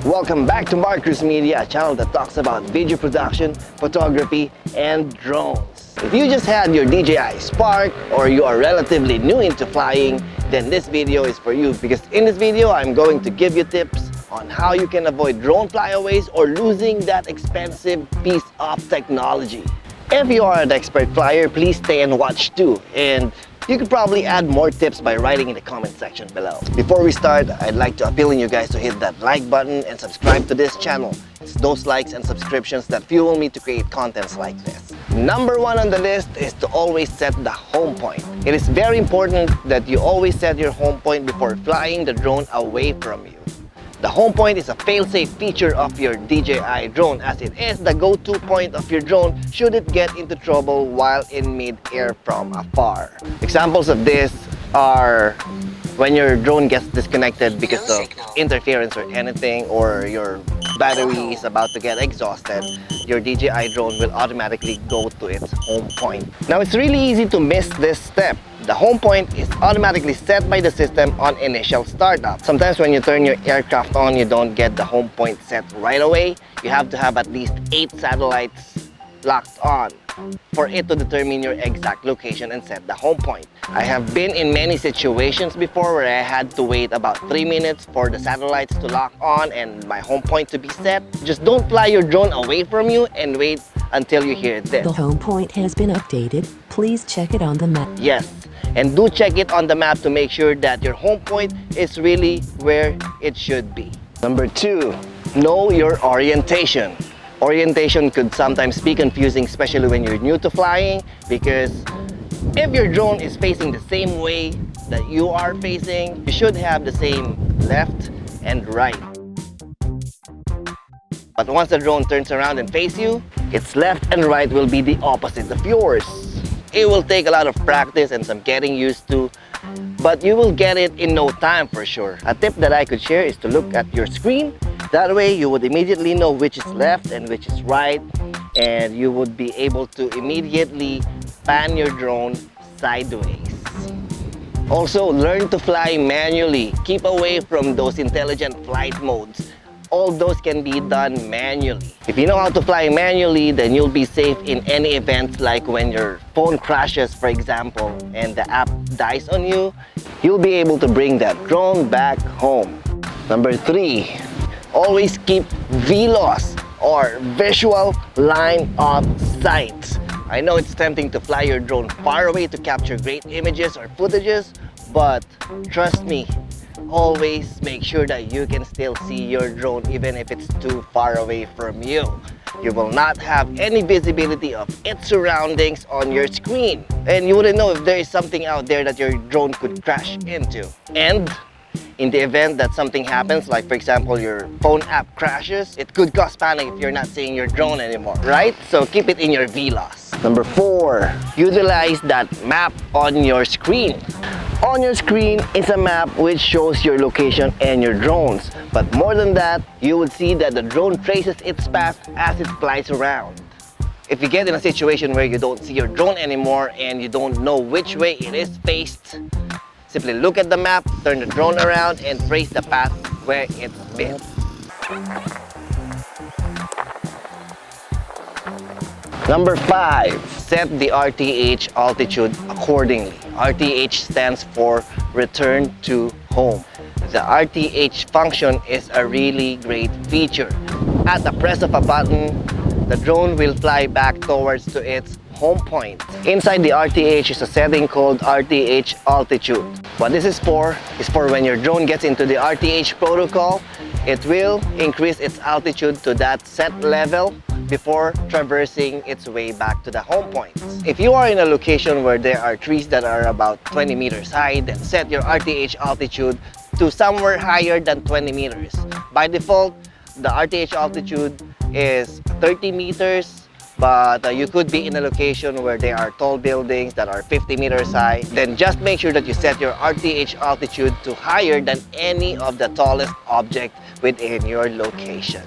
Welcome back to Cruz Media, a channel that talks about video production, photography, and drones. If you just had your DJI Spark or you are relatively new into flying, then this video is for you, because in this video I'm going to give you tips on how you can avoid drone flyaways or losing that expensive piece of technology. If you are an expert flyer, please stay and watch too, and you could probably add more tips by writing in the comment section below. Before we start, I'd like to appeal on you guys to hit that like button and subscribe to this channel. It's those likes and subscriptions that fuel me to create contents like this. Number one on the list is to always set the home point. It is very important that you always set your home point before flying the drone away from you. The home point is a fail-safe feature of your DJI drone, as it is the go-to point of your drone should it get into trouble while in mid-air from afar. Examples of this are when your drone gets disconnected because of interference or anything, or your battery is about to get exhausted, your DJI drone will automatically go to its home point. Now, it's really easy to miss this step. The home point is automatically set by the system on initial startup. Sometimes when you turn your aircraft on, you don't get the home point set right away. You have to have at least 8 satellites locked on for it to determine your exact location and set the home point. I have been in many situations before where I had to wait about 3 minutes for the satellites to lock on and my home point to be set. Just don't fly your drone away from you and wait until you hear this. The home point has been updated. Please check it on the map. Yes, and do check it on the map to make sure that your home point is really where it should be. Number 2, know your orientation. Orientation could sometimes be confusing, especially when you're new to flying, because if your drone is facing the same way that you are facing, you should have the same left and right. But once the drone turns around and faces you, its left and right will be the opposite of yours. It will take a lot of practice and some getting used to, but you will get it in no time for sure. A tip that I could share is to look at your screen. That way you would immediately know which is left and which is right, and you would be able to immediately pan your drone sideways. Also, learn to fly manually. Keep away from those intelligent flight modes. All those can be done manually. If you know how to fly manually, then you'll be safe in any event, like when your phone crashes, for example, and the app dies on you, you'll be able to bring that drone back home. Number 3, always keep VLOS, or visual line of sight. I know it's tempting to fly your drone far away to capture great images or footages, but trust me, always make sure that you can still see your drone even if it's too far away from you. You will not have any visibility of its surroundings on your screen, and you wouldn't know if there is something out there that your drone could crash into. And in the event that something happens, like for example your phone app crashes, it could cause panic if you're not seeing your drone anymore, right? So keep it in your VLOS. Number 4, utilize that map on your screen. On your screen is a map which shows your location and your drones. But more than that, you will see that the drone traces its path as it flies around. If you get in a situation where you don't see your drone anymore and you don't know which way it is faced, simply look at the map, turn the drone around, and trace the path where it's been. Number 5, set the RTH altitude accordingly. RTH stands for Return to Home. The RTH function is a really great feature. At the press of a button, the drone will fly back towards to its home point. Inside the RTH is a setting called RTH altitude. What this is for when your drone gets into the RTH protocol, it will increase its altitude to that set level before traversing its way back to the home point. If you are in a location where there are trees that are about 20 meters high, then set your RTH altitude to somewhere higher than 20 meters. By default, the RTH altitude is 30 meters, but you could be in a location where there are tall buildings that are 50 meters high. Then just make sure that you set your RTH altitude to higher than any of the tallest object within your location.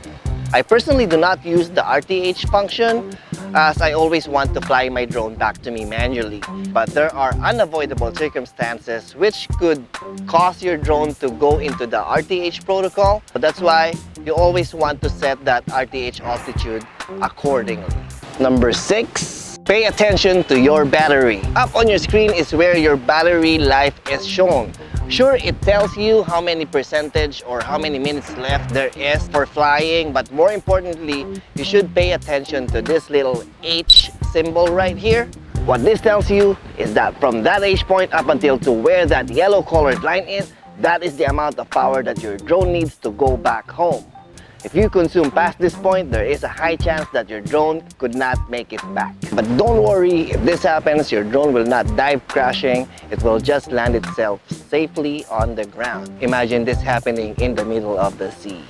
I personally do not use the RTH function, as I always want to fly my drone back to me manually. But there are unavoidable circumstances which could cause your drone to go into the RTH protocol. But that's why you always want to set that RTH altitude accordingly. Number 6, pay attention to your battery. Up on your screen is where your battery life is shown. Sure, it tells you how many percentage or how many minutes left there is for flying, but more importantly, you should pay attention to this little H symbol right here. What this tells you is that from that H point up until to where that yellow colored line is, that is the amount of power that your drone needs to go back home. If you consume past this point, there is a high chance that your drone could not make it back. But don't worry, if this happens, your drone will not dive crashing. It will just land itself safely on the ground. Imagine this happening in the middle of the sea.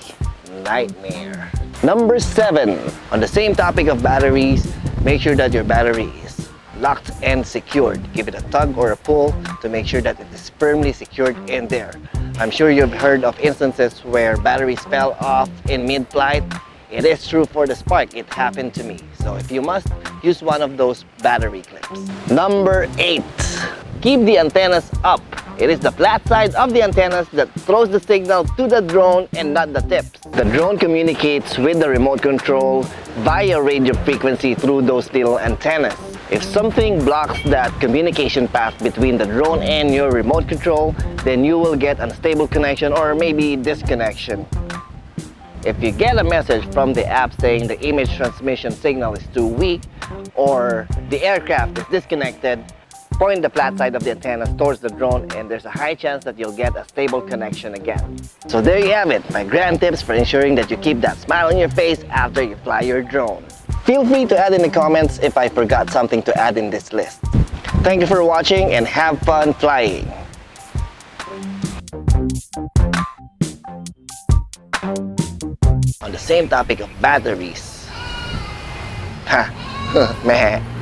Nightmare. Number 7, on the same topic of batteries, make sure that your battery is locked and secured. Give it a tug or a pull to make sure that it is firmly secured in there. I'm sure you've heard of instances where batteries fell off in mid-flight. It is true for the Spark, it happened to me. So if you must, use one of those battery clips. Number 8, keep the antennas up. It is the flat side of the antennas that throws the signal to the drone and not the tips. The drone communicates with the remote control via radio frequency through those little antennas. If something blocks that communication path between the drone and your remote control, then you will get unstable connection or maybe disconnection. If you get a message from the app saying the image transmission signal is too weak or the aircraft is disconnected, point the flat side of the antennas towards the drone and there's a high chance that you'll get a stable connection again. So there you have it, my grand tips for ensuring that you keep that smile on your face after you fly your drone. Feel free to add in the comments if I forgot something to add in this list. Thank you for watching and have fun flying. On the same topic of batteries. Ha, meh.